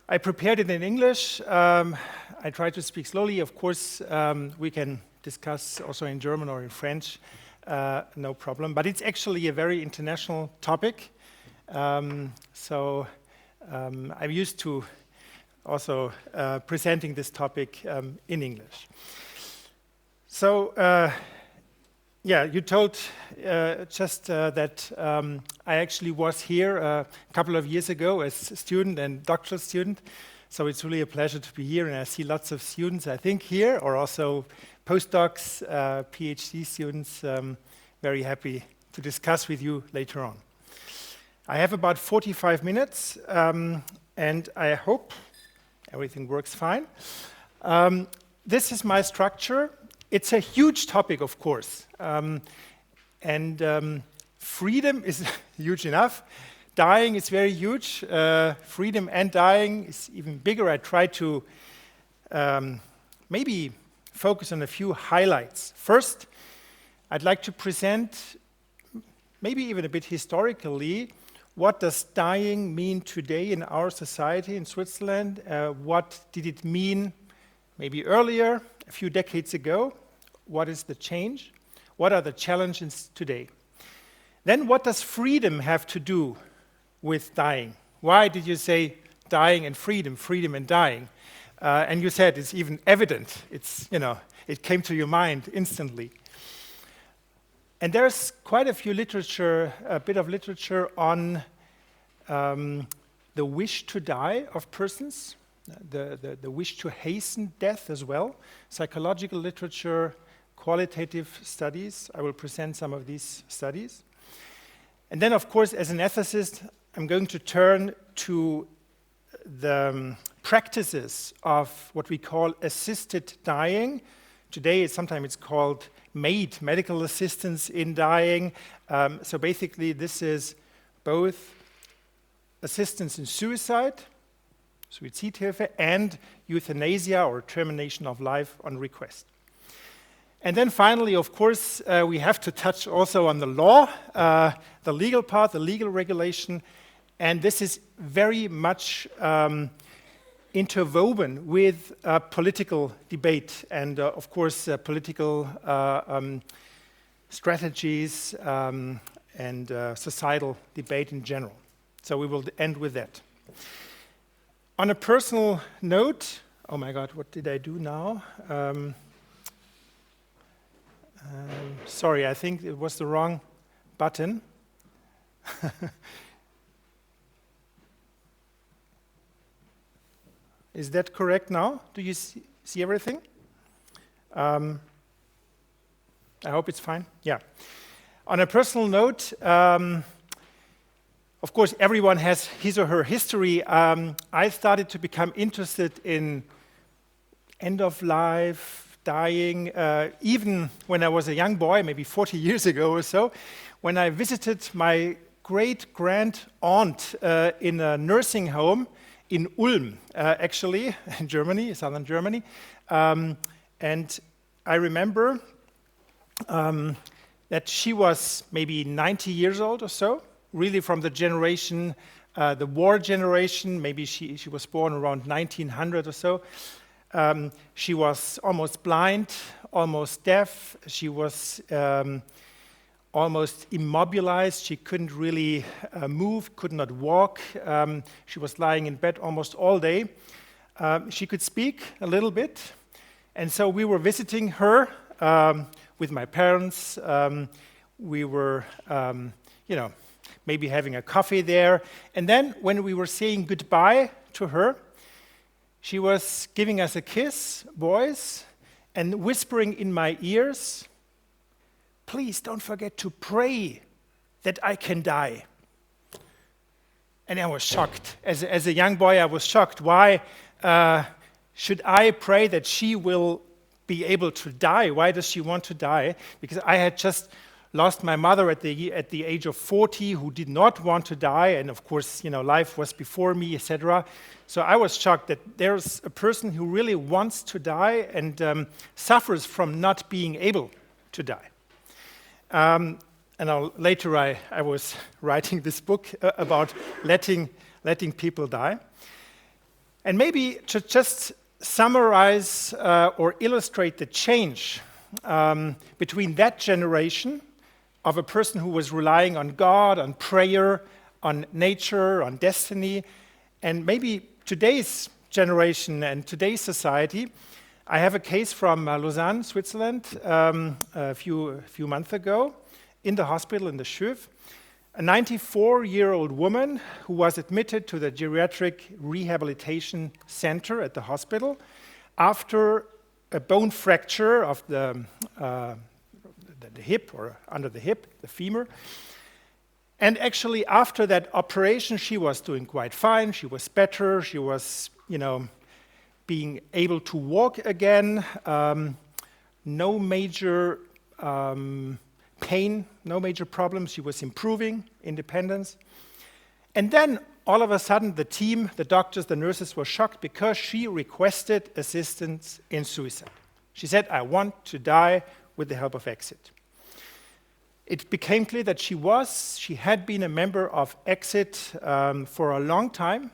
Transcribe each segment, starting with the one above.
I prepared it in English. I tried to speak slowly. Of course, we can discuss also in German or in French, no problem. But it's actually a very international topic. I'm used to also presenting this topic in English. So, you told just that I actually was here a couple of years ago as a student and doctoral student. So it's really a pleasure to be here, and I see lots of students, I think, here, or also postdocs, PhD students. Very happy to discuss with you later on. I have about 45 minutes, and I hope everything works fine. This is my structure. It's a huge topic, of course, and freedom is huge enough. Dying is very huge. Freedom and dying is even bigger. I try to maybe focus on a few highlights. First, I'd like to present, maybe even a bit historically, what does dying mean today in our society in Switzerland? What did it mean maybe earlier, a few decades ago? What is the change? What are the challenges today? Then what does freedom have to do with dying? Why did you say dying and freedom and dying? And you said it's even evident. It's, it came to your mind instantly. And there's quite a few literature, a bit of literature on the wish to die of persons, the wish to hasten death as well, psychological literature, qualitative studies. I will present some of these studies. And then, of course, as an ethicist, I'm going to turn to the practices of what we call assisted dying. Today, sometimes it's called MAID, medical assistance in dying. So basically, this is both assistance in suicide, Suizidhilfe, and euthanasia or termination of life on request. And then finally, of course, we have to touch also on the law, the legal part, the legal regulation, and this is very much interwoven with political debate and, of course, political strategies and societal debate in general. So we will end with that. On a personal note, oh my God, what did I do now? Sorry, I think it was the wrong button. Is that correct now? Do you see everything? I hope it's fine. Yeah. On a personal note, of course, everyone has his or her history. I started to become interested in end of life, dying, even when I was a young boy, maybe 40 years ago or so, when I visited my great-grand-aunt in a nursing home in Ulm, actually, in Germany, southern Germany. And I remember that she was maybe 90 years old or so, really from the generation, the war generation. Maybe she was born around 1900 or so. She was almost blind, almost deaf. She was almost immobilized. She couldn't really move, could not walk. She was lying in bed almost all day. She could speak a little bit. And so we were visiting her with my parents. We were, maybe having a coffee there. And then when we were saying goodbye to her, she was giving us a kiss, boys, and whispering in my ears, "Please don't forget to pray that I can die." And I was shocked. As a young boy, I was shocked. Why should I pray that she will be able to die? Why does she want to die? Because I had just lost my mother at the age of 40, who did not want to die, and of course, life was before me, etc. So I was shocked that there's a person who really wants to die and suffers from not being able to die. And later I was writing this book about letting people die. And maybe to just summarize or illustrate the change between that generation of a person who was relying on God, on prayer, on nature, on destiny, and maybe today's generation and today's society. I have a case from Lausanne, Switzerland, a few months ago, in the hospital in the CHUV. A 94-year-old woman who was admitted to the geriatric rehabilitation center at the hospital after a bone fracture of the hip, or under the hip, the femur. And actually, after that operation, she was doing quite fine. She was better. She was, being able to walk again. No major pain, no major problems. She was improving independence. And then, all of a sudden, the team, the doctors, the nurses were shocked because she requested assistance in suicide. She said, "I want to die with the help of Exit." It became clear that she had been a member of Exit for a long time.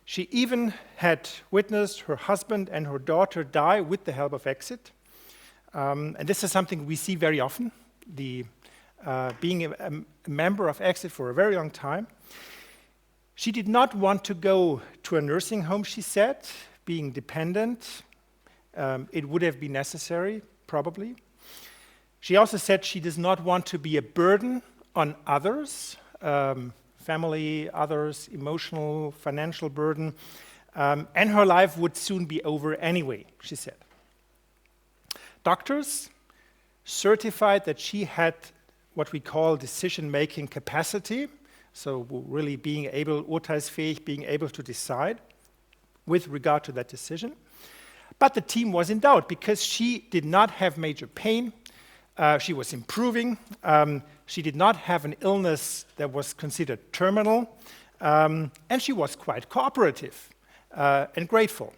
She even had witnessed her husband and her daughter die with the help of Exit. And this is something we see very often, being a member of Exit for a very long time. She did not want to go to a nursing home, she said, being dependent. It would have been necessary, probably. She also said she does not want to be a burden on others, family, others, emotional, financial burden, and her life would soon be over anyway, she said. Doctors certified that she had what we call decision-making capacity, so really being able, urteilsfähig, being able to decide with regard to that decision. But the team was in doubt because she did not have major pain. She was improving. She did not have an illness that was considered terminal. And she was quite cooperative and grateful.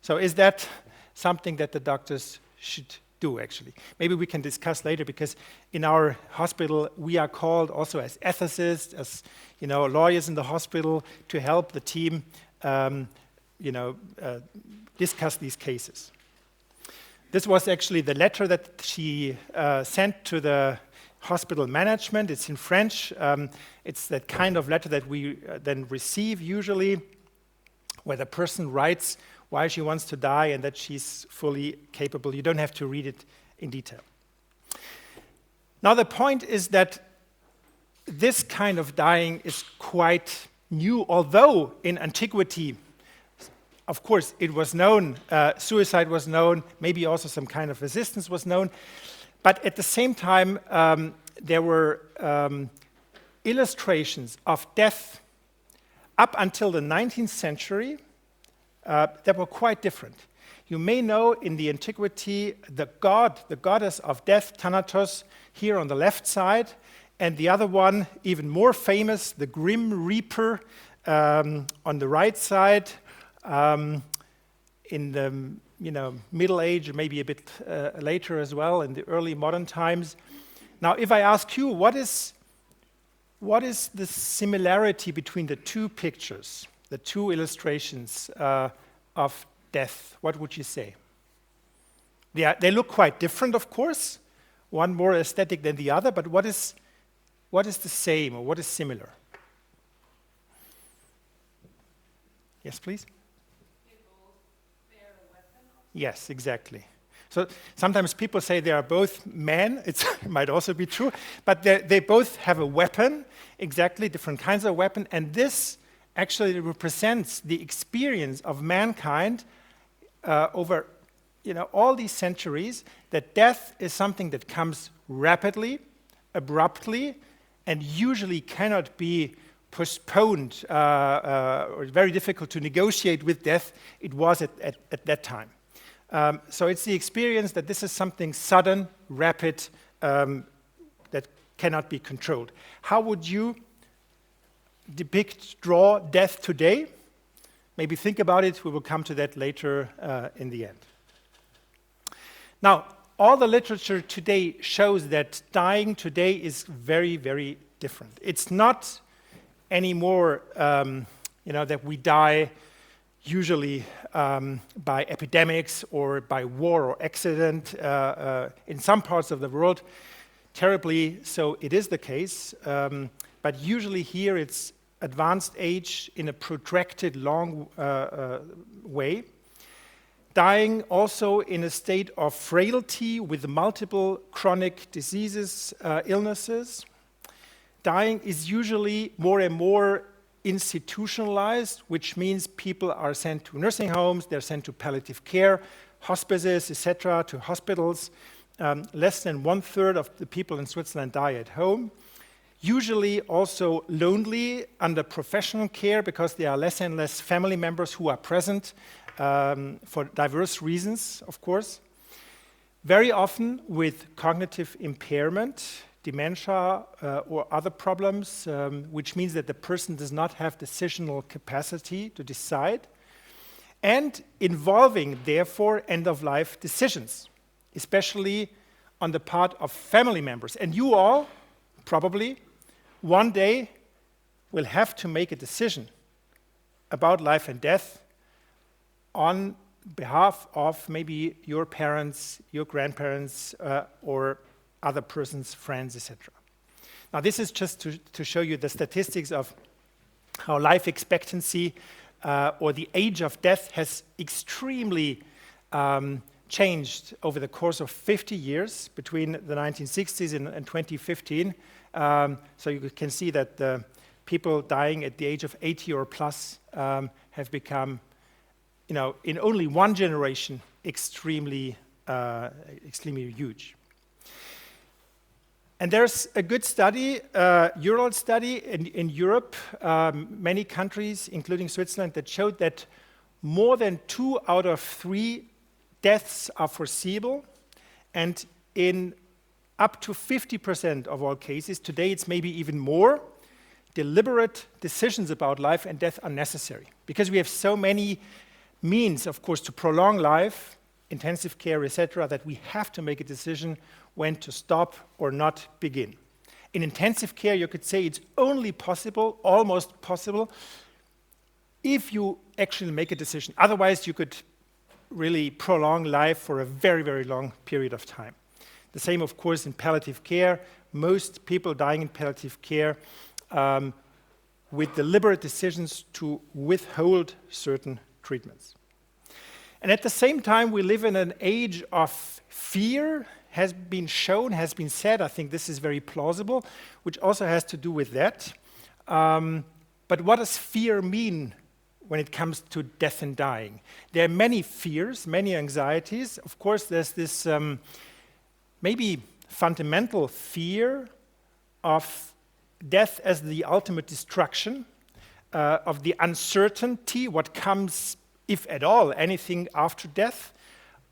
So is that something that the doctors should do, actually? Maybe we can discuss later, because in our hospital, we are called also as ethicists, as lawyers in the hospital, to help the team discuss these cases. This was actually the letter that she sent to the hospital management. It's in French. It's that kind of letter that we then receive usually, where the person writes why she wants to die and that she's fully capable. You don't have to read it in detail. Now the point is that this kind of dying is quite new, although in antiquity, of course, it was known, suicide was known, maybe also some kind of resistance was known, but at the same time, there were illustrations of death up until the 19th century that were quite different. You may know in the antiquity the goddess of death, Thanatos, here on the left side, and the other one, even more famous, the Grim Reaper on the right side. In the Middle Age, maybe a bit later as well, in the early modern times. Now, if I ask you, what is the similarity between the two pictures, the two illustrations of death? What would you say? They look quite different, of course. One more aesthetic than the other, but what is the same or what is similar? Yes, please. Yes, exactly. So sometimes people say they are both men. It might also be true, but they both have a weapon, exactly different kinds of weapon, and this actually represents the experience of mankind over all these centuries, that death is something that comes rapidly, abruptly, and usually cannot be postponed or very difficult to negotiate with death. It was at that time. So it's the experience that this is something sudden, rapid, that cannot be controlled. How would you draw death today? Maybe think about it. We will come to that later in the end. Now, all the literature today shows that dying today is very, very different. It's not anymore, that we die usually by epidemics or by war or accident. In some parts of the world, terribly so it is the case, but usually here it's advanced age in a protracted, long way. Dying also in a state of frailty with multiple chronic diseases, illnesses. Dying is usually more and more institutionalized, which means people are sent to nursing homes, they're sent to palliative care, hospices, etc., to hospitals. Less than 1/3 of the people in Switzerland die at home. Usually also lonely under professional care because there are less and less family members who are present for diverse reasons, of course. Very often with cognitive impairment, dementia or other problems, which means that the person does not have decisional capacity to decide, and involving, therefore, end-of-life decisions, especially on the part of family members. And you all, probably, one day will have to make a decision about life and death on behalf of maybe your parents, your grandparents, or other persons, friends, etc. Now, this is just to show you the statistics of how life expectancy or the age of death has extremely changed over the course of 50 years between the 1960s and 2015. So you can see that the people dying at the age of 80 or plus have become, in only one generation, extremely huge. And there's a good study, Euro study in Europe, many countries, including Switzerland, that showed that more than 2 out of 3 deaths are foreseeable, and in up to 50% of all cases, today it's maybe even more, deliberate decisions about life and death are necessary. Because we have so many means, of course, to prolong life, intensive care, etc., that we have to make a decision when to stop or not begin. In intensive care, you could say it's only possible, almost possible, if you actually make a decision. Otherwise, you could really prolong life for a very, very long period of time. The same, of course, in palliative care. Most people dying in palliative care with deliberate decisions to withhold certain treatments. And at the same time, we live in an age of fear, has been shown, has been said. I think this is very plausible, which also has to do with that. But what does fear mean when it comes to death and dying? There are many fears, many anxieties. Of course, there's this maybe fundamental fear of death as the ultimate destruction, of the uncertainty, what comes, if at all, anything after death,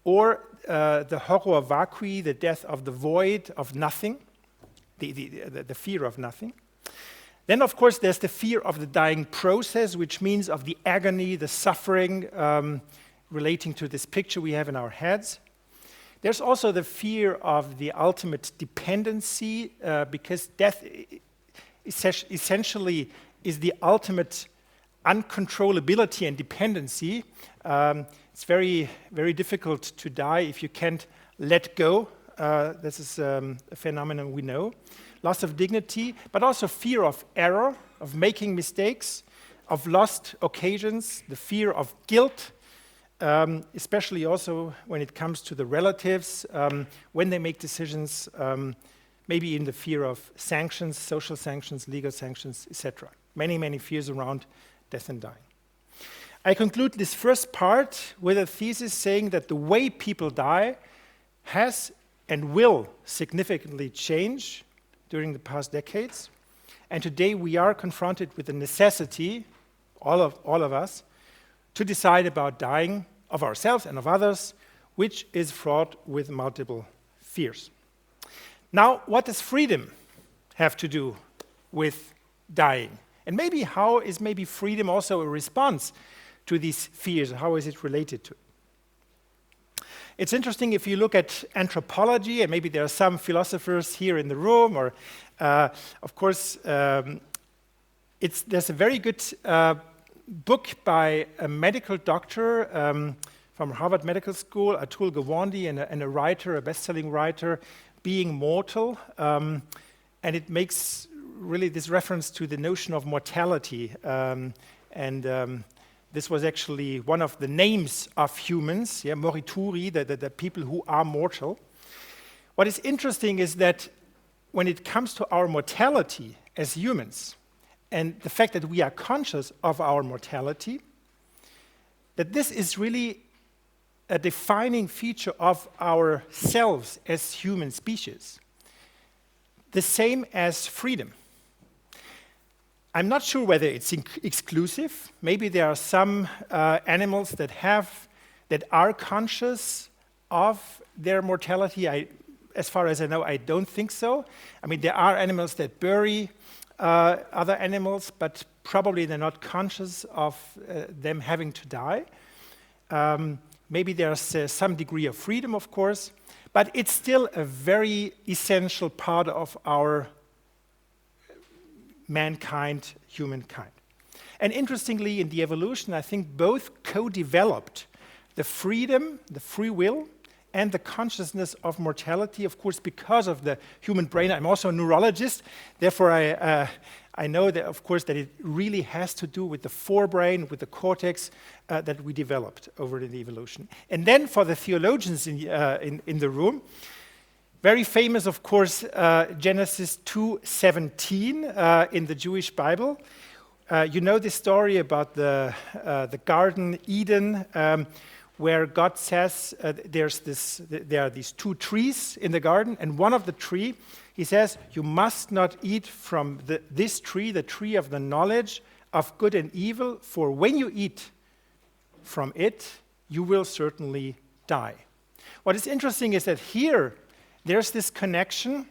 or the horror vacui, the death of the void, of nothing, the fear of nothing. Then, of course, there's the fear of the dying process, which means of the agony, the suffering relating to this picture we have in our heads. There's also the fear of the ultimate dependency, because death essentially is the ultimate uncontrollability and dependency. It's very, very difficult to die if you can't let go. This is a phenomenon we know. Loss of dignity, but also fear of error, of making mistakes, of lost occasions, the fear of guilt, especially also when it comes to the relatives, when they make decisions, maybe in the fear of sanctions, social sanctions, legal sanctions, etc. Many, many fears around death and dying. I conclude this first part with a thesis saying that the way people die has and will significantly change during the past decades. And today we are confronted with the necessity, all of us, to decide about dying of ourselves and of others, which is fraught with multiple fears. Now, what does freedom have to do with dying? And maybe how is maybe freedom also a response to these fears? How is it related to it? It's interesting if you look at anthropology, and maybe there are some philosophers here in the room, or of course, there's a very good book by a medical doctor from Harvard Medical School, Atul Gawande, and a writer, a best-selling writer, Being Mortal. And it makes really this reference to the notion of mortality. This was actually one of the names of humans, morituri, the people who are mortal. What is interesting is that when it comes to our mortality as humans, and the fact that we are conscious of our mortality, that this is really a defining feature of ourselves as human species. The same as freedom. I'm not sure whether it's exclusive. Maybe there are some animals that are conscious of their mortality. As far as I know, I don't think so. I mean, there are animals that bury other animals, but probably they're not conscious of them having to die. Maybe there's some degree of freedom, of course, but it's still a very essential part of our mankind, humankind. And interestingly, in the evolution, I think both co-developed the freedom, the free will, and the consciousness of mortality, of course, because of the human brain. I'm also a neurologist, therefore I know that, of course, that it really has to do with the forebrain, with the cortex that we developed over the evolution. And then for the theologians in the room, very famous, of course, Genesis 2:17 in the Jewish Bible. You know the story about the Garden Eden, where God says there are these two trees in the garden, and one of the tree, he says, you must not eat from this tree, the tree of the knowledge of good and evil, for when you eat from it, you will certainly die. What is interesting is that here, there's this connection,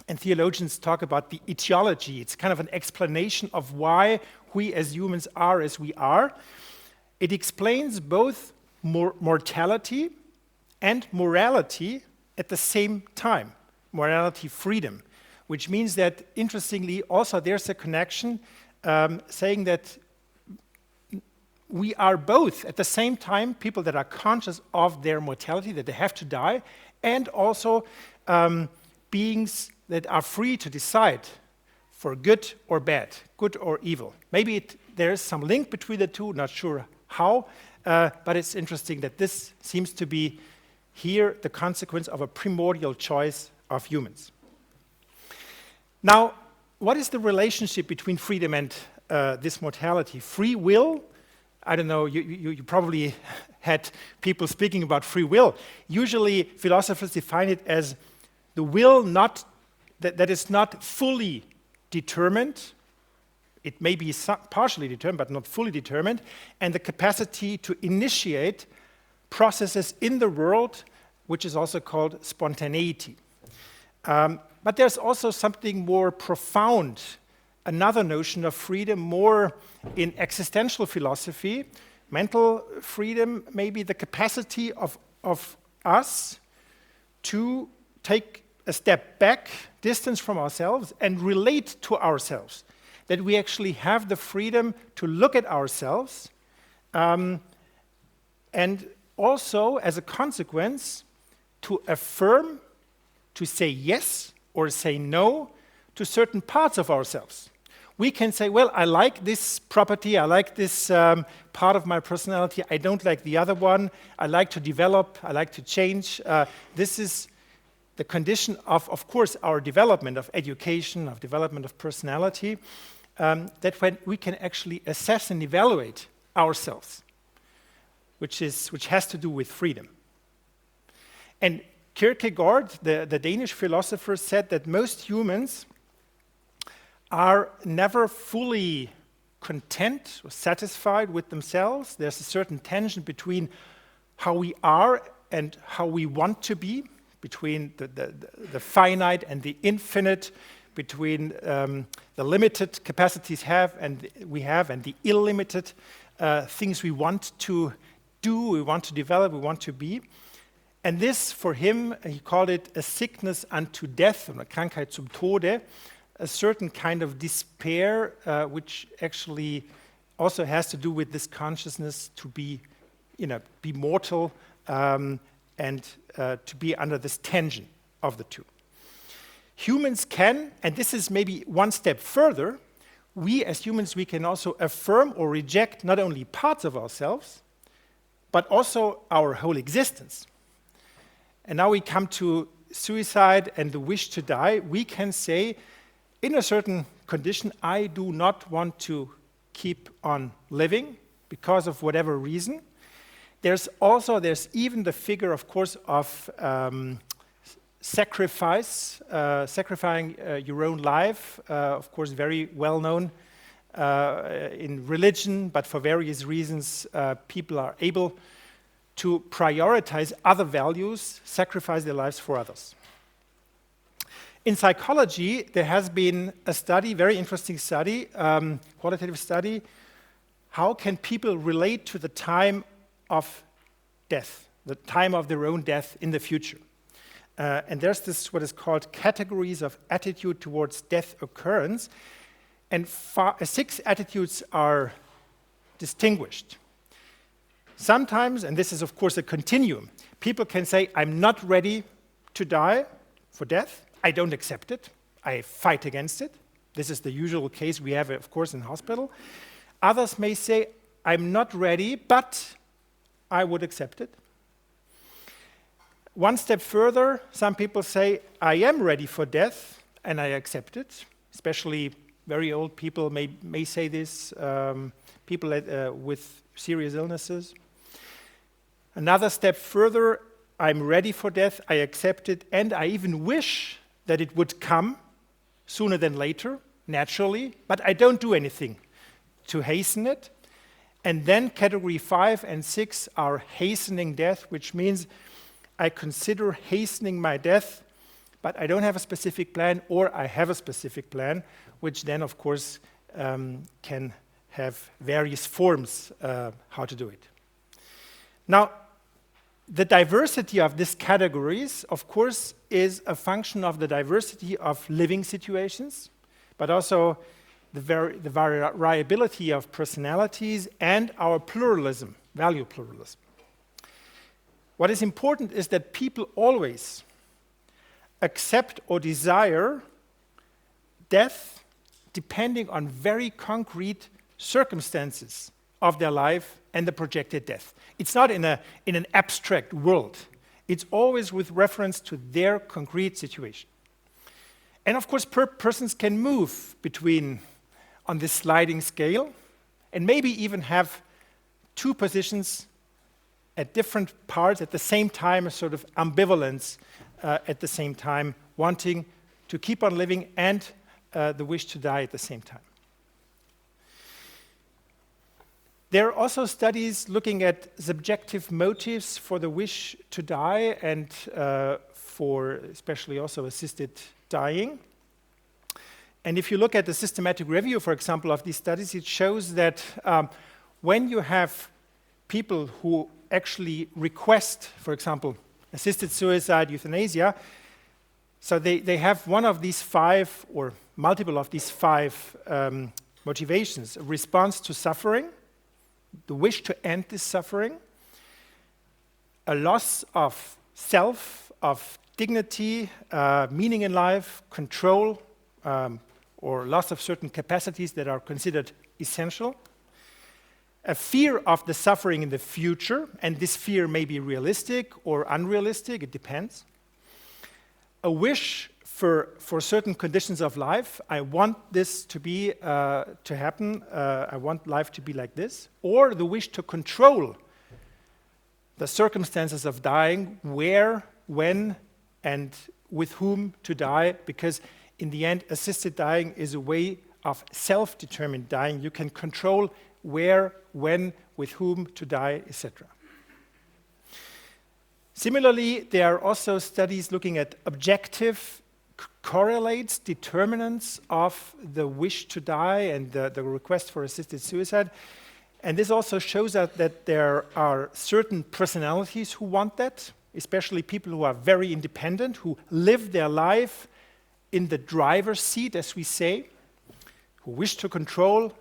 and theologians talk about the etiology. It's kind of an explanation of why we as humans are as we are. It explains both mortality and morality at the same time. Morality, freedom, which means that, interestingly, also there's a connection saying that we are both, at the same time, people that are conscious of their mortality, that they have to die, and also beings that are free to decide for good or bad, good or evil. Maybe there is some link between the two, not sure how, but it's interesting that this seems to be here the consequence of a primordial choice of humans. Now, what is the relationship between freedom and this mortality? Free will, I don't know, you probably had people speaking about free will. Usually philosophers define it as the will that is not fully determined. It may be partially determined, but not fully determined, and the capacity to initiate processes in the world, which is also called spontaneity. But there's also something more profound, another notion of freedom, more in existential philosophy, mental freedom, maybe the capacity of us to take a step back, distance from ourselves, and relate to ourselves. That we actually have the freedom to look at ourselves, and also, as a consequence, to affirm, to say yes or say no to certain parts of ourselves. We can say, well, I like this property, I like this part of my personality, I don't like the other one, I like to develop, I like to change. This is the condition of course, our development of education, of development of personality, that when we can actually assess and evaluate ourselves, which has to do with freedom. And Kierkegaard, the Danish philosopher, said that most humans are never fully content or satisfied with themselves. There's a certain tension between how we are and how we want to be, between the finite and the infinite, between the limited capacities we have and the illimited things we want to do, we want to develop, we want to be. And this, for him, he called it a sickness unto death, eine Krankheit zum Tode, a certain kind of despair which actually also has to do with this consciousness to be mortal and to be under this tension of the two. Humans can, and this is maybe one step further, we as humans, we can also affirm or reject not only parts of ourselves, but also our whole existence. And now we come to suicide and the wish to die. We can say, in a certain condition, I do not want to keep on living because of whatever reason. There's even the figure, of course, of sacrificing your own life, of course, very well known in religion, but for various reasons, people are able to prioritize other values, sacrifice their lives for others. In psychology, there has been a study, very interesting study, qualitative study, how can people relate to the time of death, the time of their own death in the future. And there's this, what is called categories of attitude towards death occurrence, and 6 attitudes are distinguished. Sometimes, and this is of course a continuum, people can say, I'm not ready to die for death, I don't accept it, I fight against it. This is the usual case we have, of course, in hospital. Others may say, I'm not ready, but I would accept it. One step further, some people say, I am ready for death, and I accept it. Especially very old people may say this, people with serious illnesses. Another step further, I'm ready for death, I accept it, and I even wish that it would come sooner than later, naturally, but I don't do anything to hasten it. And then category 5 and 6 are hastening death, which means I consider hastening my death, but I don't have a specific plan, or I have a specific plan, which then, of course, can have various forms how to do it. Now, the diversity of these categories, of course, is a function of the diversity of living situations, but also the variability of personalities and our pluralism, value pluralism. What is important is that people always accept or desire death depending on very concrete circumstances of their life and the projected death. It's not in an abstract world. It's always with reference to their concrete situation. And of course, persons can move between on this sliding scale and maybe even have 2 positions at different parts at the same time, a sort of ambivalence at the same time, wanting to keep on living and the wish to die at the same time. There are also studies looking at subjective motives for the wish to die and for especially also assisted dying. And if you look at the systematic review, for example, of these studies, it shows that when you have people who actually request, for example, assisted suicide, euthanasia, so they have one of these 5 or multiple of these 5 motivations: a response to suffering, the wish to end this suffering, a loss of self, of dignity, meaning in life, control, or loss of certain capacities that are considered essential, a fear of the suffering in the future, and this fear may be realistic or unrealistic, it depends, a wish for certain conditions of life. I want this to be to happen. I want life to be like this. Or the wish to control the circumstances of dying, where, when, and with whom to die, because in the end, assisted dying is a way of self-determined dying. You can control where, when, with whom to die, etc. Similarly, there are also studies looking at objective correlates, determinants of the wish to die and the request for assisted suicide. And this also shows that there are certain personalities who want that, especially people who are very independent, who live their life in the driver's seat, as we say, who wish to control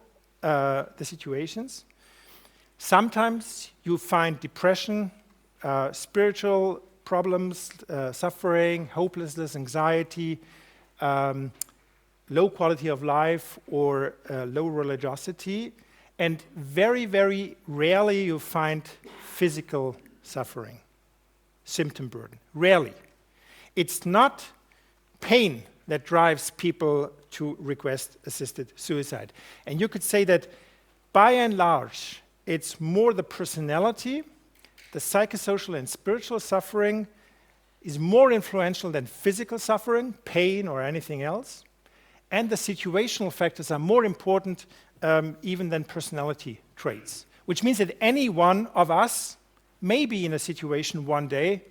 the situations. Sometimes you find depression, spiritual problems, suffering, hopelessness, anxiety, low quality of life, or low religiosity. And very, very rarely you find physical suffering, symptom burden. Rarely. It's not pain that drives people to request assisted suicide. And you could say that by and large, it's more the personality, the psychosocial and spiritual suffering is more influential than physical suffering, pain, or anything else. And the situational factors are more important even than personality traits, which means that any one of us may be in a situation one day,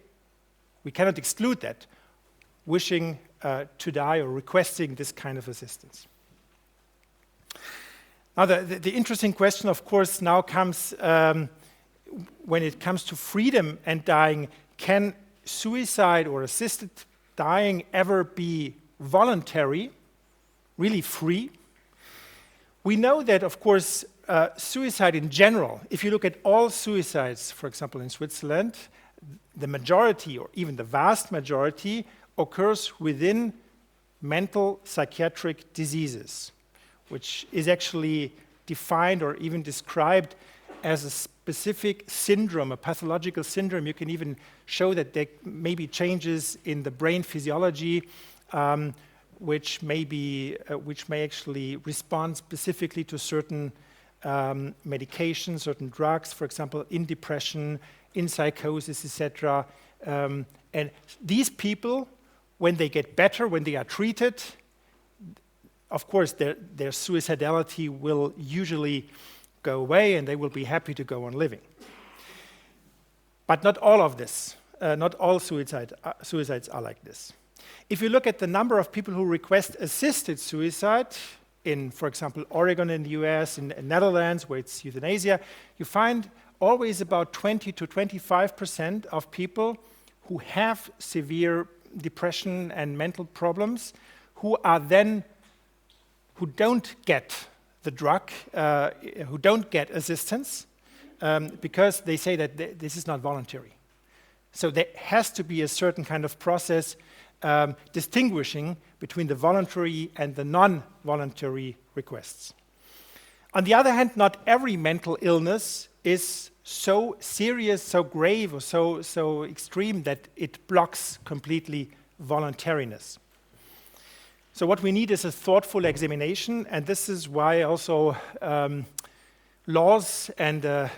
we cannot exclude that, wishing to die or requesting this kind of assistance. Now, the interesting question, of course, now comes when it comes to freedom and dying. Can suicide or assisted dying ever be voluntary, really free? We know that, of course, suicide in general, if you look at all suicides, for example, in Switzerland, the majority, or even the vast majority, occurs within mental psychiatric diseases, which is actually defined or even described as a specific syndrome, a pathological syndrome. You can even show that there may be changes in the brain physiology, which may actually respond specifically to certain medications, certain drugs, for example, in depression, in psychosis, etc. And these people, when they get better, when they are treated, of course, their suicidality will usually go away and they will be happy to go on living. But not all of this, not all suicides are like this. If you look at the number of people who request assisted suicide in, for example, Oregon in the US, in the Netherlands, where it's euthanasia, you find always about 20 to 25% of people who have severe depression and mental problems who don't get the drug, who don't get assistance, because they say that this is not voluntary. So there has to be a certain kind of process distinguishing between the voluntary and the non-voluntary requests. On the other hand, not every mental illness is so serious, so grave, or so extreme that it blocks completely voluntariness. So what we need is a thoughtful examination, and this is why also laws and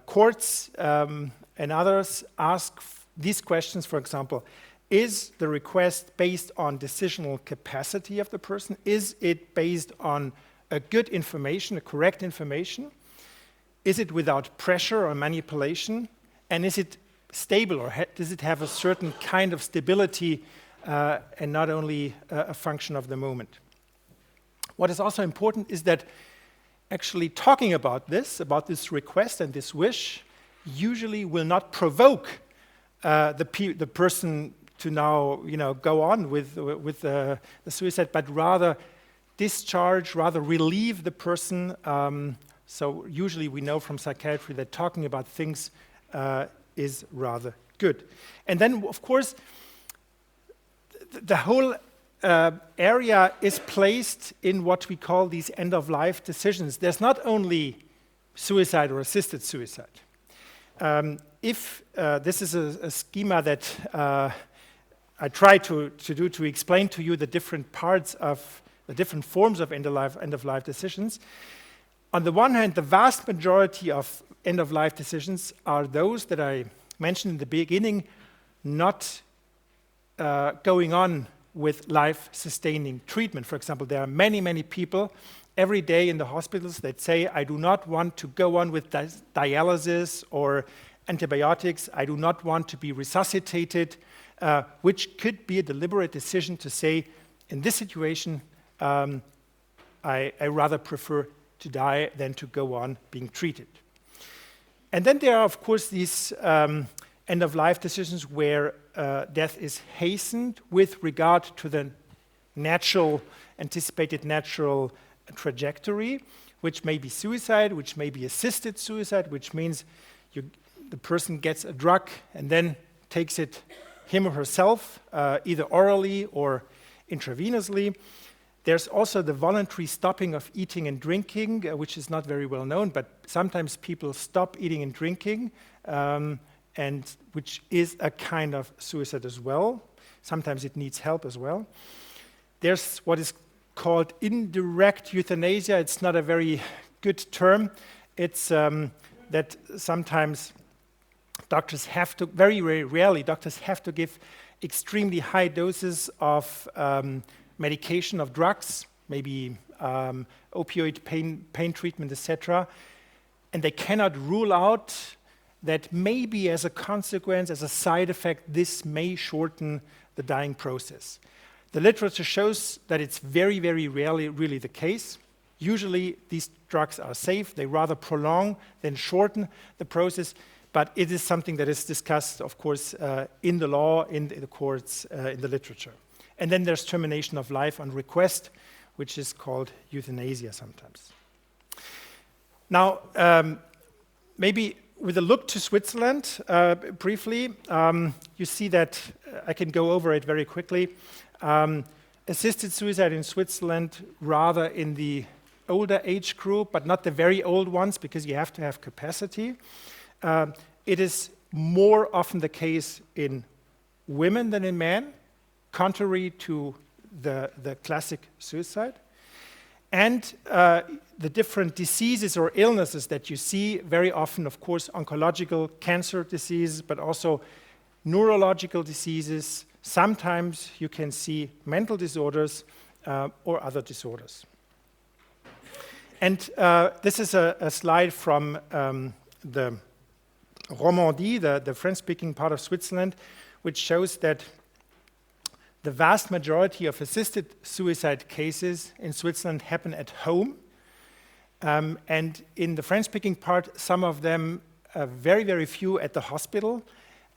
courts and others ask these questions. For example, is the request based on decisional capacity of the person? Is it based on a good information, a correct information? Is it without pressure or manipulation? And is it stable, or does it have a certain kind of stability and not only a function of the moment? What is also important is that actually talking about this request and this wish, usually will not provoke the person to now, go on with the suicide, but rather discharge, rather relieve the person. So usually we know from psychiatry that talking about things is rather good. And then, of course, the whole area is placed in what we call these end-of-life decisions. There's not only suicide or assisted suicide. If this is a schema that I try to do to explain to you the different parts of the different forms of end-of-life decisions. On the one hand, the vast majority of end-of-life decisions are those that I mentioned in the beginning, not going on with life-sustaining treatment. For example, there are many, many people every day in the hospitals that say, I do not want to go on with dialysis or antibiotics, I do not want to be resuscitated, which could be a deliberate decision to say, in this situation, I rather prefer to die than to go on being treated. And then there are, of course, these end-of-life decisions where death is hastened with regard to the anticipated natural trajectory, which may be suicide, which may be assisted suicide, which means the person gets a drug and then takes it him or herself, either orally or intravenously. There's also the voluntary stopping of eating and drinking, which is not very well known, but sometimes people stop eating and drinking, and which is a kind of suicide as well. Sometimes it needs help as well. There's what is called indirect euthanasia. It's not a very good term. It's that sometimes doctors have to, very, very rarely, doctors have to give extremely high doses of medication, of drugs, maybe opioid pain treatment, etc. And they cannot rule out that maybe as a consequence, as a side effect, this may shorten the dying process. The literature shows that it's very, very rarely really the case. Usually these drugs are safe. They rather prolong than shorten the process. But it is something that is discussed, of course, in the law, in the courts, in the literature. And then there's termination of life on request, which is called euthanasia sometimes. Now, maybe with a look to Switzerland, briefly, you see that I can go over it very quickly. Assisted suicide in Switzerland, rather in the older age group, but not the very old ones, because you have to have capacity. It is more often the case in women than in men, contrary to the classic suicide. And the different diseases or illnesses that you see, very often, of course, oncological cancer diseases, but also neurological diseases. Sometimes you can see mental disorders or other disorders. And this is a slide from the Romandie, the French-speaking part of Switzerland, which shows that the vast majority of assisted suicide cases in Switzerland happen at home. And in the French-speaking part, some of them, very, very few at the hospital,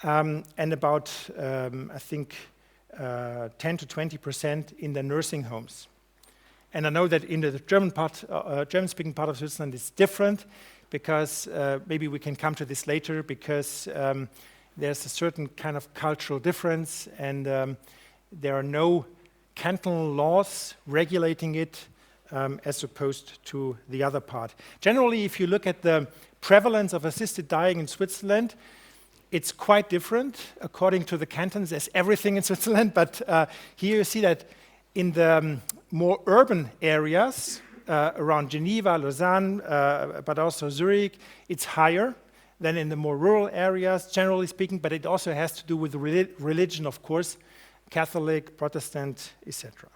and about, I think, 10 to 20% in the nursing homes. And I know that in the German-speaking part of Switzerland, it's different, because maybe we can come to this later, because there's a certain kind of cultural difference, and there are no cantonal laws regulating it as opposed to the other part. Generally, if you look at the prevalence of assisted dying in Switzerland, it's quite different according to the cantons, as everything in Switzerland, but here you see that in the more urban areas, around Geneva, Lausanne, but also Zurich, it's higher than in the more rural areas, generally speaking, but it also has to do with religion, of course, Catholic, Protestant, etc.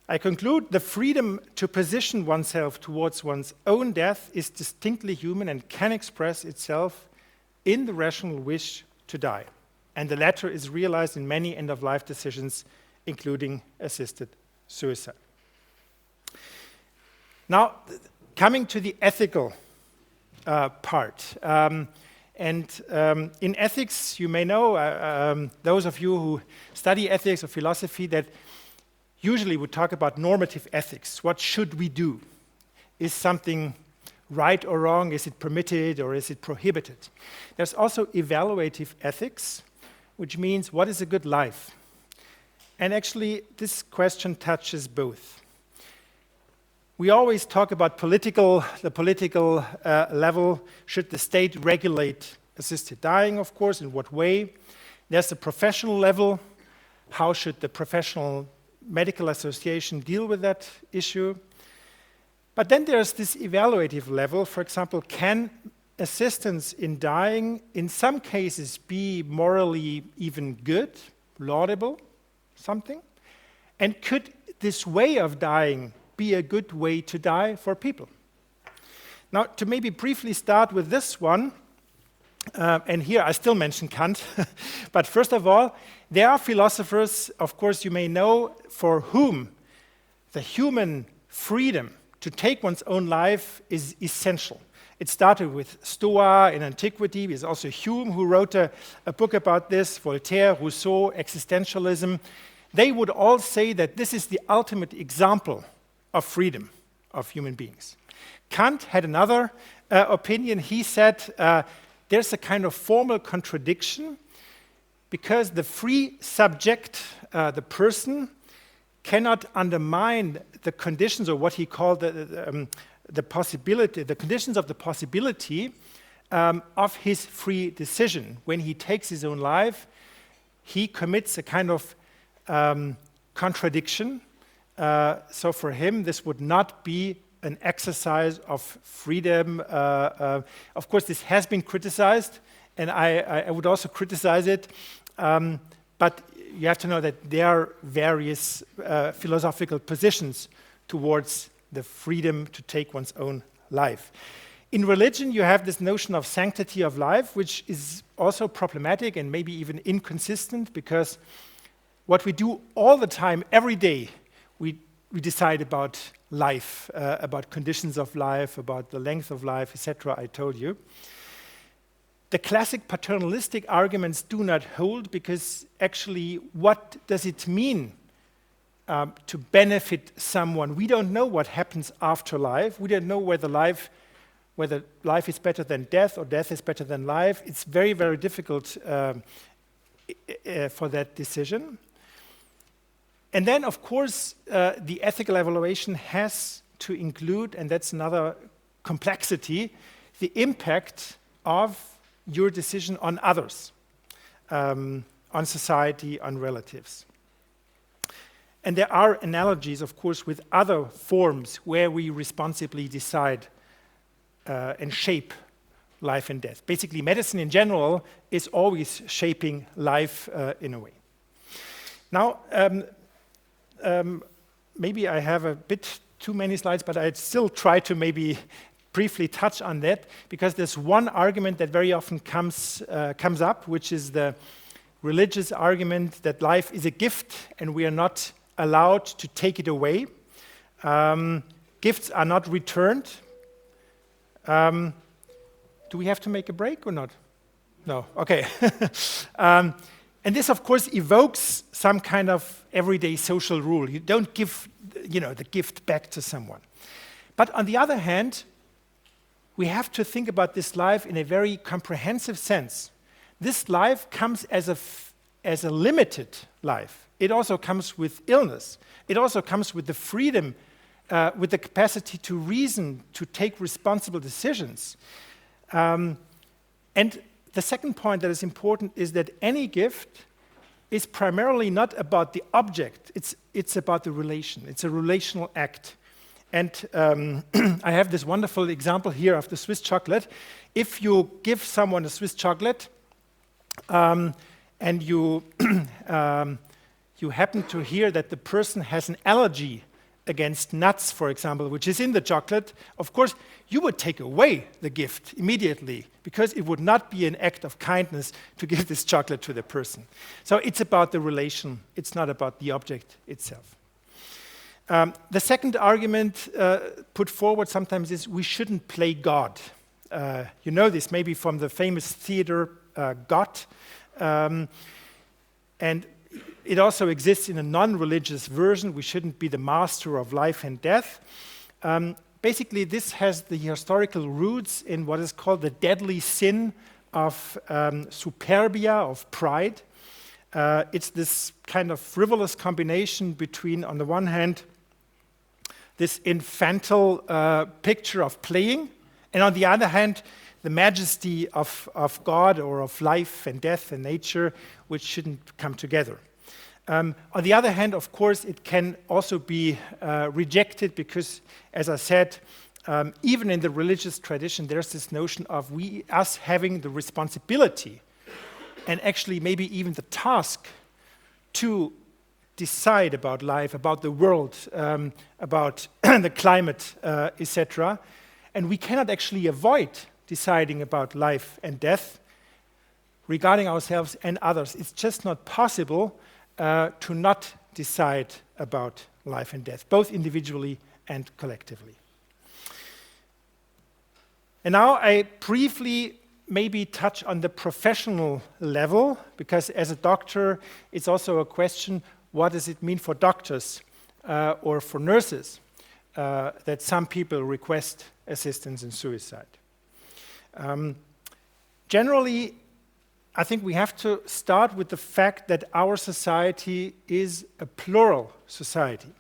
I conclude, the freedom to position oneself towards one's own death is distinctly human and can express itself in the rational wish to die. And the latter is realized in many end-of-life decisions, including assisted suicide. Now, coming to the ethical part. In ethics, you may know, those of you who study ethics or philosophy, that usually we talk about normative ethics. What should we do? Is something right or wrong? Is it permitted or is it prohibited? There's also evaluative ethics, which means what is a good life? And actually, this question touches both. We always talk about the political level. Should the state regulate assisted dying, of course? In what way? There's the professional level. How should the professional medical association deal with that issue? But then there's this evaluative level. For example, can assistance in dying in some cases be morally even good, laudable, something? And could this way of dying be a good way to die for people? Now, to maybe briefly start with this one, and here I still mention Kant, but first of all, there are philosophers, of course you may know, for whom the human freedom to take one's own life is essential. It started with Stoa in antiquity. There's also Hume who wrote a book about this, Voltaire, Rousseau, existentialism. They would all say that this is the ultimate example of freedom. of human beings. Kant had another opinion. He said there's a kind of formal contradiction because the free subject, the person, cannot undermine the conditions, or what he called the possibility, the conditions of the possibility of his free decision. When he takes his own life, he commits a kind of contradiction. So for him, this would not be an exercise of freedom. Of course, this has been criticized, and I would also criticize it. But you have to know that there are various philosophical positions towards the freedom to take one's own life. In religion, you have this notion of sanctity of life, which is also problematic and maybe even inconsistent, because what we do all the time, every day, we decide about life, about conditions of life, about the length of life, etc., I told you. The classic paternalistic arguments do not hold, because actually, what does it mean to benefit someone? We don't know what happens after life. We don't know whether life is better than death or death is better than life. It's very, very difficult for that decision. And then, of course, the ethical evaluation has to include, and that's another complexity, the impact of your decision on others, on society, on relatives. And there are analogies, of course, with other forms where we responsibly decide and shape life and death. Basically, medicine in general is always shaping life in a way. Now, maybe I have a bit too many slides, but I'd still try to maybe briefly touch on that, because there's one argument that very often comes up, which is the religious argument that life is a gift and we are not allowed to take it away. Gifts are not returned. Do we have to make a break or not? No, okay. And this, of course, evokes some kind of everyday social rule. You don't give, the gift back to someone. But on the other hand, we have to think about this life in a very comprehensive sense. This life comes as a limited life. It also comes with illness. It also comes with the freedom, with the capacity to reason, to take responsible decisions. And the second point that is important is that any gift is primarily not about the object. It's about the relation. It's a relational act. And I have this wonderful example here of the Swiss chocolate. If you give someone a Swiss chocolate and you happen to hear that the person has an allergy against nuts, for example, which is in the chocolate, of course, you would take away the gift immediately, because it would not be an act of kindness to give this chocolate to the person. So it's about the relation. It's not about the object itself. The second argument put forward sometimes is we shouldn't play God. You know this maybe from the famous theater God. And it also exists in a non-religious version. We shouldn't be the master of life and death. Basically, this has the historical roots in what is called the deadly sin of superbia, of pride. It's this kind of frivolous combination between, on the one hand, this infantile picture of playing, and on the other hand, the majesty of God or of life and death and nature, which shouldn't come together. On the other hand, of course, it can also be rejected because, as I said, even in the religious tradition, there's this notion of us having the responsibility and actually maybe even the task to decide about life, about the world, about the climate, etc. And we cannot actually avoid deciding about life and death regarding ourselves and others. It's just not possible to not decide about life and death, both individually and collectively. And now I briefly maybe touch on the professional level, because as a doctor, it's also a question, what does it mean for doctors or for nurses? that some people request assistance in suicide. Generally, I think we have to start with the fact that our society is a plural society.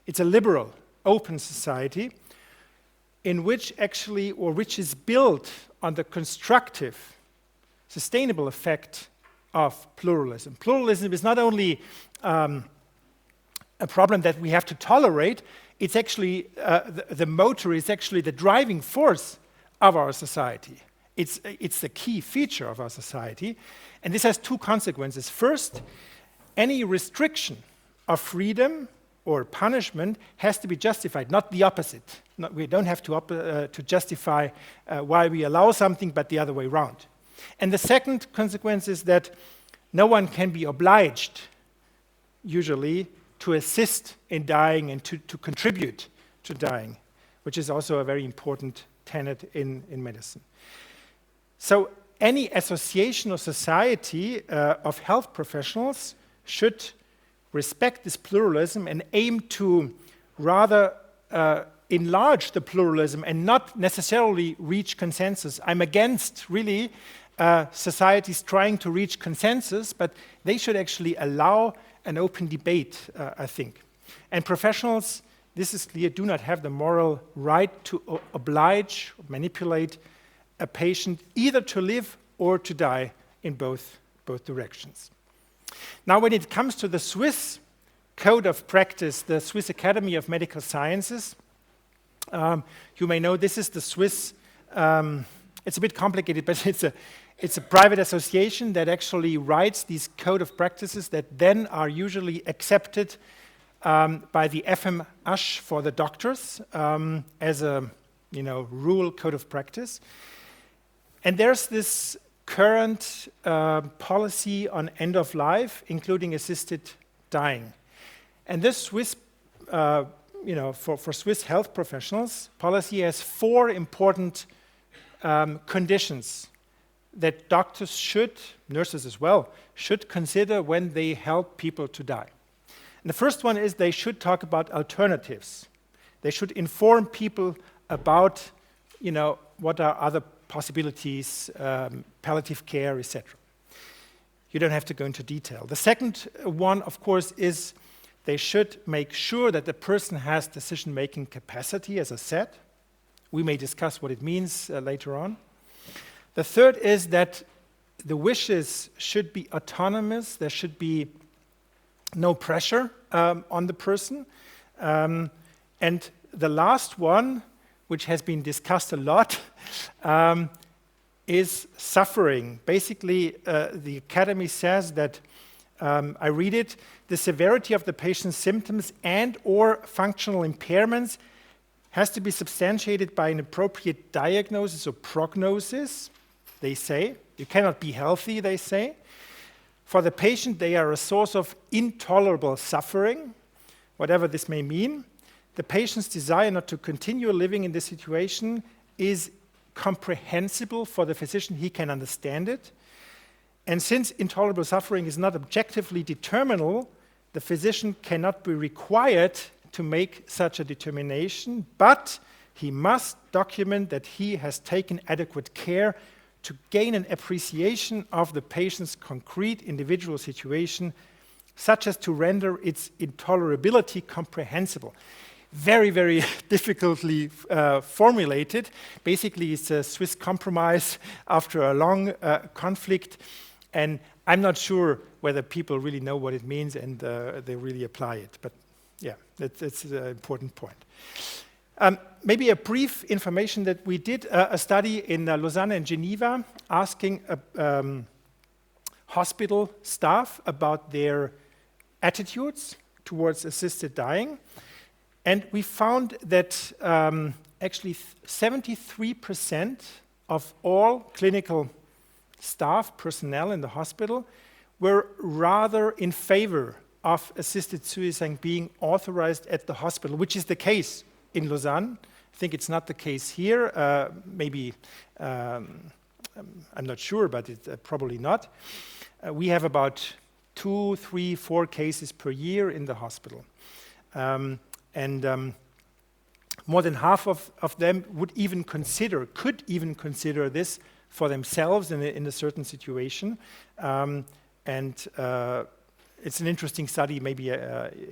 It's a liberal, open society in which which is built on the constructive, sustainable effect of pluralism. Pluralism is not only a problem that we have to tolerate, it's actually the motor, is actually the driving force of our society. It's the key feature of our society, and this has two consequences. First, any restriction of freedom or punishment has to be justified, not the opposite. We don't have to justify why we allow something, but the other way around. And the second consequence is that no one can be obliged, usually, to assist in dying and to contribute to dying, which is also a very important tenet in medicine. So any association or society of health professionals should respect this pluralism and aim to rather enlarge the pluralism and not necessarily reach consensus. I'm against, really, societies trying to reach consensus, but they should actually allow an open debate, I think. And professionals, this is clear, do not have the moral right to oblige, or manipulate a patient either to live or to die in both directions. Now, when it comes to the Swiss Code of Practice, the Swiss Academy of Medical Sciences, you may know this is the Swiss, it's a bit complicated, but it's a private association that actually writes these code of practices that then are usually accepted by the FMH for the doctors as a rule code of practice. And there's this current policy on end of life, including assisted dying. And this Swiss, for Swiss health professionals, policy has 4 important conditions that doctors should, nurses as well, should consider when they help people to die. And the first one is they should talk about alternatives. They should inform people about, what are other possibilities, palliative care, etc. You don't have to go into detail. The second one, of course, is they should make sure that the person has decision-making capacity, as I said. We may discuss what it means later on. The third is that the wishes should be autonomous. There should be no pressure on the person. And the last one, which has been discussed a lot, is suffering. Basically, the Academy says that, I read it, the severity of the patient's symptoms and or functional impairments has to be substantiated by an appropriate diagnosis or prognosis, they say. You cannot be healthy, they say. For the patient, they are a source of intolerable suffering, whatever this may mean. The patient's desire not to continue living in this situation is comprehensible for the physician. He can understand it. And since intolerable suffering is not objectively determinable, the physician cannot be required to make such a determination, but he must document that he has taken adequate care to gain an appreciation of the patient's concrete individual situation, such as to render its intolerability comprehensible. Very, very difficultly formulated. Basically, it's a Swiss compromise after a long conflict, and I'm not sure whether people really know what it means and they really apply it. But yeah, that's an important point. Maybe a brief information that we did a study in Lausanne and Geneva asking hospital staff about their attitudes towards assisted dying. And we found that actually 73% of all clinical staff, personnel in the hospital, were rather in favor of assisted suicide being authorized at the hospital, which is the case in Lausanne. I think it's not the case here. Maybe, I'm not sure, but it's probably not. We have about 2, 3, 4 cases per year in the hospital. more than half of them could even consider this for themselves in a certain situation. It's an interesting study. Maybe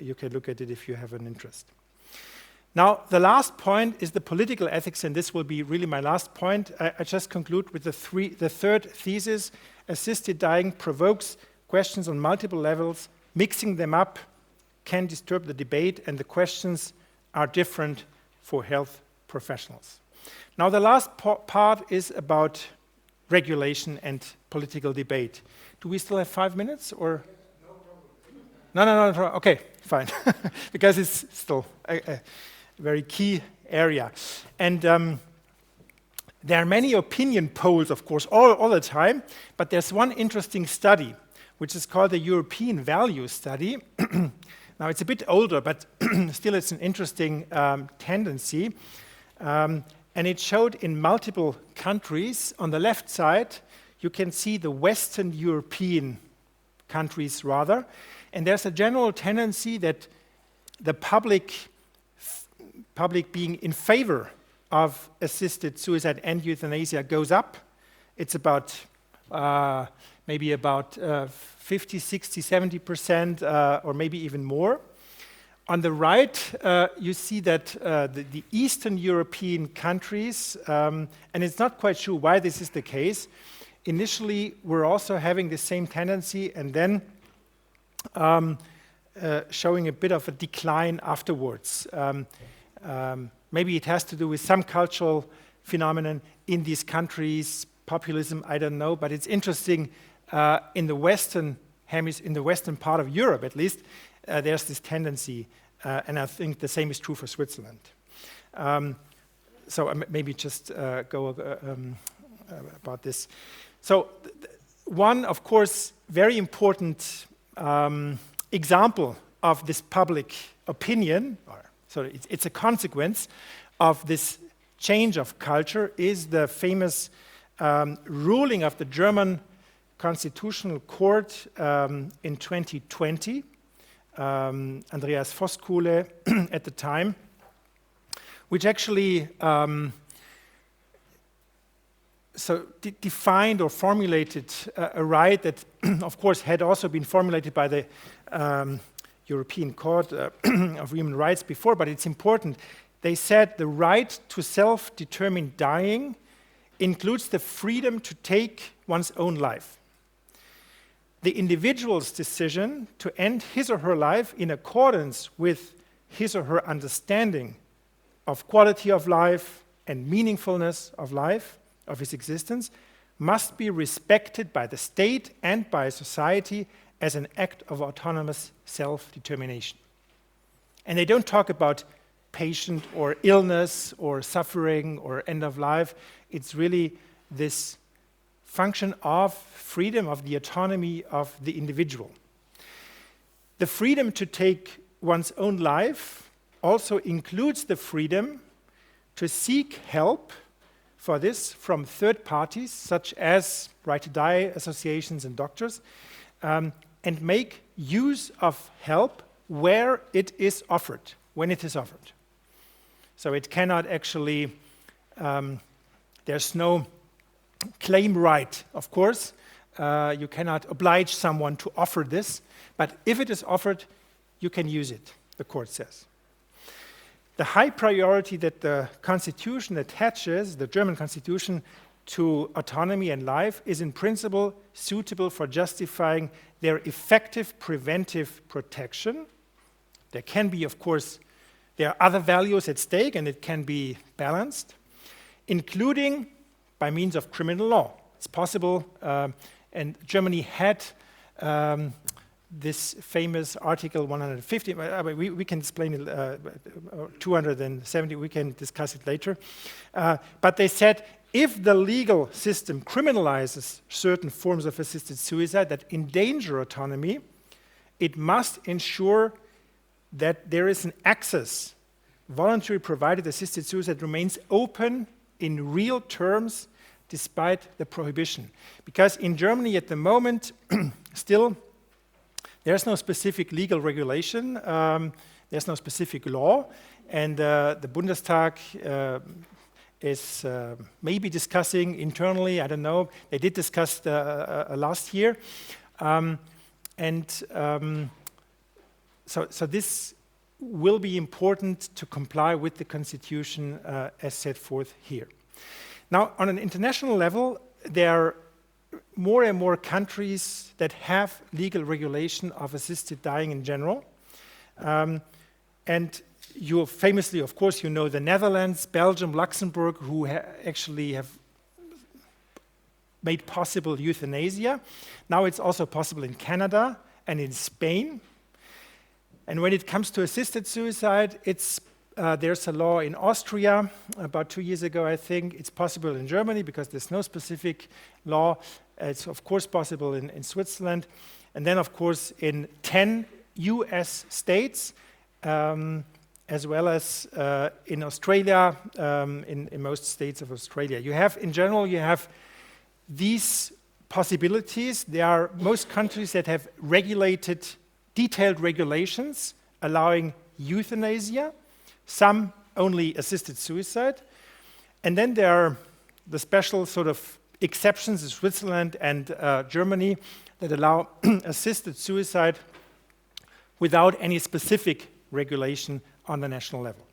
you can look at it if you have an interest. Now, the last point is the political ethics, and this will be really my last point. I just conclude with the third thesis. Assisted dying provokes questions on multiple levels. Mixing them up can disturb the debate, and the questions are different for health professionals. Now, the last part is about regulation and political debate. Do we still have 5 minutes, or? No. Okay, fine, because it's still a very key area. And there are many opinion polls, of course, all the time, but there's one interesting study, which is called the European Value Study. Now, it's a bit older, but still it's an interesting tendency. And it showed in multiple countries. On the left side, you can see the Western European countries, rather. And there's a general tendency that the public being in favor of assisted suicide and euthanasia goes up. It's about maybe about 50, 60, 70%, or maybe even more. On the right, you see that the Eastern European countries, and it's not quite sure why this is the case, initially were also having the same tendency, and then showing a bit of a decline afterwards. Maybe it has to do with some cultural phenomenon in these countries, populism, I don't know, but it's interesting in the Western part of Europe, at least, there's this tendency, and I think the same is true for Switzerland. So maybe just go about this. So one, of course, very important example of this public opinion, so it's a consequence of this change of culture, is the famous ruling of the German Constitutional Court in 2020, Andreas Voskuhle at the time, which actually defined or formulated a right that, of course, had also been formulated by the European Court of Human Rights before, but it's important. They said the right to self-determined dying includes the freedom to take one's own life. The individual's decision to end his or her life in accordance with his or her understanding of quality of life and meaningfulness of life, of his existence, must be respected by the state and by society as an act of autonomous self-determination. And they don't talk about patient or illness or suffering or end of life. It's really this function of freedom, of the autonomy of the individual. The freedom to take one's own life also includes the freedom to seek help for this from third parties, such as Right to Die associations and doctors, and make use of help where it is offered, when it is offered. So it cannot actually, there's no claim right, of course. You cannot oblige someone to offer this, but if it is offered, you can use it, the court says. The high priority that the Constitution attaches, the German Constitution, to autonomy and life is in principle suitable for justifying their effective preventive protection. There can be, of course, there are other values at stake, and it can be balanced, including by means of criminal law. It's possible, and Germany had this famous Article 150, we can explain it, 270, we can discuss it later. But they said, if the legal system criminalizes certain forms of assisted suicide that endanger autonomy, it must ensure that there is an access. Voluntary provided assisted suicide remains open in real terms despite the prohibition. Because in Germany at the moment, still, there's no specific legal regulation, there's no specific law, and the Bundestag is maybe discussing internally, I don't know, they did discuss last year. So this will be important to comply with the Constitution as set forth here. Now, on an international level, there are more and more countries that have legal regulation of assisted dying in general. And you famously, of course, you know the Netherlands, Belgium, Luxembourg, who actually have made possible euthanasia. Now it's also possible in Canada and in Spain. And when it comes to assisted suicide, there's a law in Austria about 2 years ago, I think. It's possible in Germany because there's no specific law. It's, of course, possible in Switzerland. And then, of course, in 10 US states, as well as in Australia, in most states of Australia. In general, you have these possibilities. There are most countries that have detailed regulations allowing euthanasia, some only assisted suicide. And then there are the special sort of exceptions in Switzerland and Germany that allow assisted suicide without any specific regulation on the national level.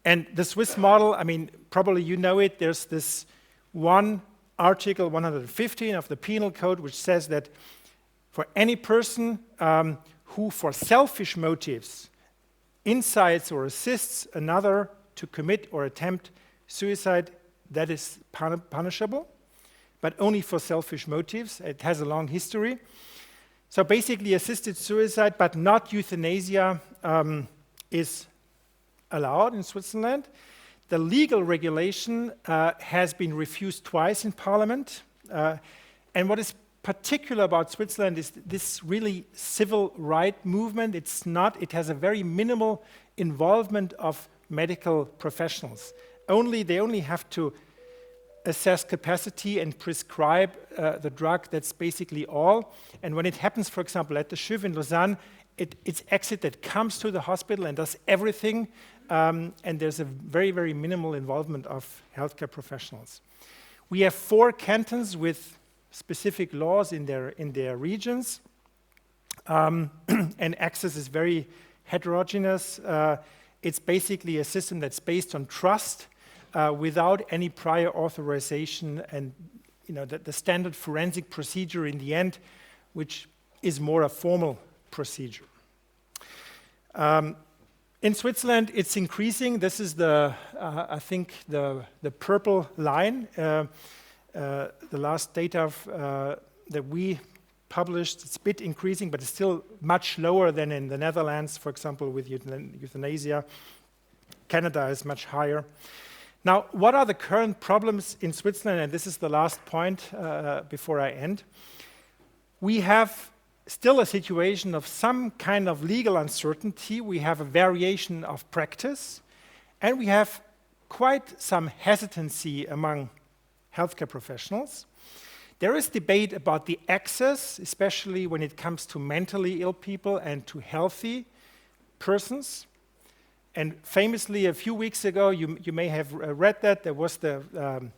And the Swiss model, I mean, probably you know it, there's this one article 115 of the Penal Code which says that for any person who for selfish motives incites or assists another to commit or attempt suicide, that is punishable, but only for selfish motives. It has a long history. So basically assisted suicide, but not euthanasia, is allowed in Switzerland. The legal regulation has been refused twice in Parliament. And what is particular about Switzerland is this really civil right movement. It has a very minimal involvement of medical professionals. They only have to assess capacity and prescribe the drug. That's basically all. And when it happens, for example, at the CHUV in Lausanne, it's EXIT that comes to the hospital and does everything, and there's a very, very minimal involvement of healthcare professionals. We have 4 cantons with specific laws in their regions, and access is very heterogeneous. It's basically a system that's based on trust, without any prior authorization, and the standard forensic procedure in the end, which is more a formal procedure. In Switzerland, it's increasing. This is I think the purple line. The last data that we published, it's a bit increasing, but it's still much lower than in the Netherlands, for example, with euthanasia. Canada is much higher. Now, what are the current problems in Switzerland? And this is the last point before I end. We have still a situation of some kind of legal uncertainty. We have a variation of practice, and we have quite some hesitancy among healthcare professionals. There is debate about the access, especially when it comes to mentally ill people and to healthy persons. And famously, a few weeks ago, you may have read that, there was the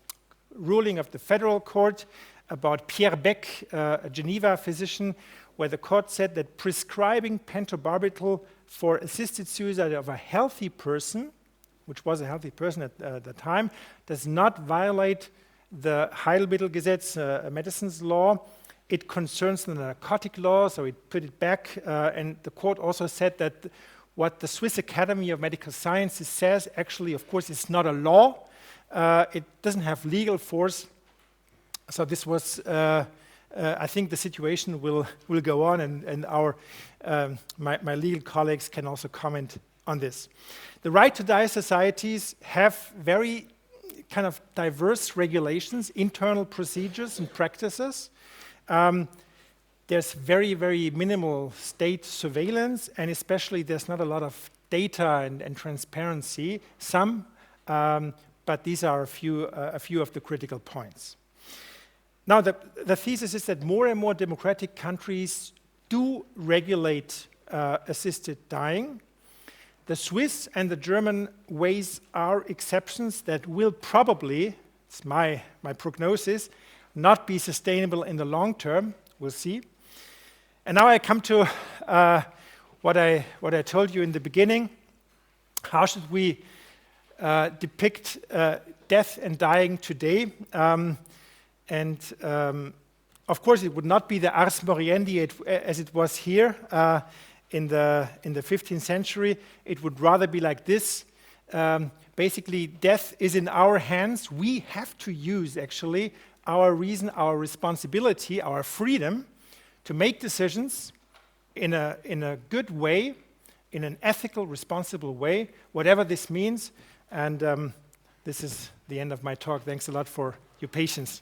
ruling of the federal court about Pierre Beck, a Geneva physician, where the court said that prescribing pentobarbital for assisted suicide of a healthy person, which was a healthy person at the time, does not violate the Heilmittelgesetz, a medicines law. It concerns the narcotic law, so it put it back. And the court also said that what the Swiss Academy of Medical Sciences says, actually, of course, is not a law. It doesn't have legal force. So this was, I think the situation will go on, and my legal colleagues can also comment on this. The right to die societies have very kind of diverse regulations, internal procedures and practices. There's very, very minimal state surveillance, and especially there's not a lot of data and transparency. Some, but these are a few of the critical points. Now, the thesis is that more and more democratic countries do regulate assisted dying, the Swiss and the German ways are exceptions that will probably, it's my prognosis, not be sustainable in the long term. We'll see. And now I come to what I told you in the beginning. How should we depict death and dying today? Of course, it would not be the ars moriendi as it was here in the 15th century. It would rather be like this. Basically, death is in our hands. We have to use, actually, our reason, our responsibility, our freedom to make decisions in a good way, in an ethical, responsible way, whatever this means. And this is the end of my talk. Thanks a lot for your patience.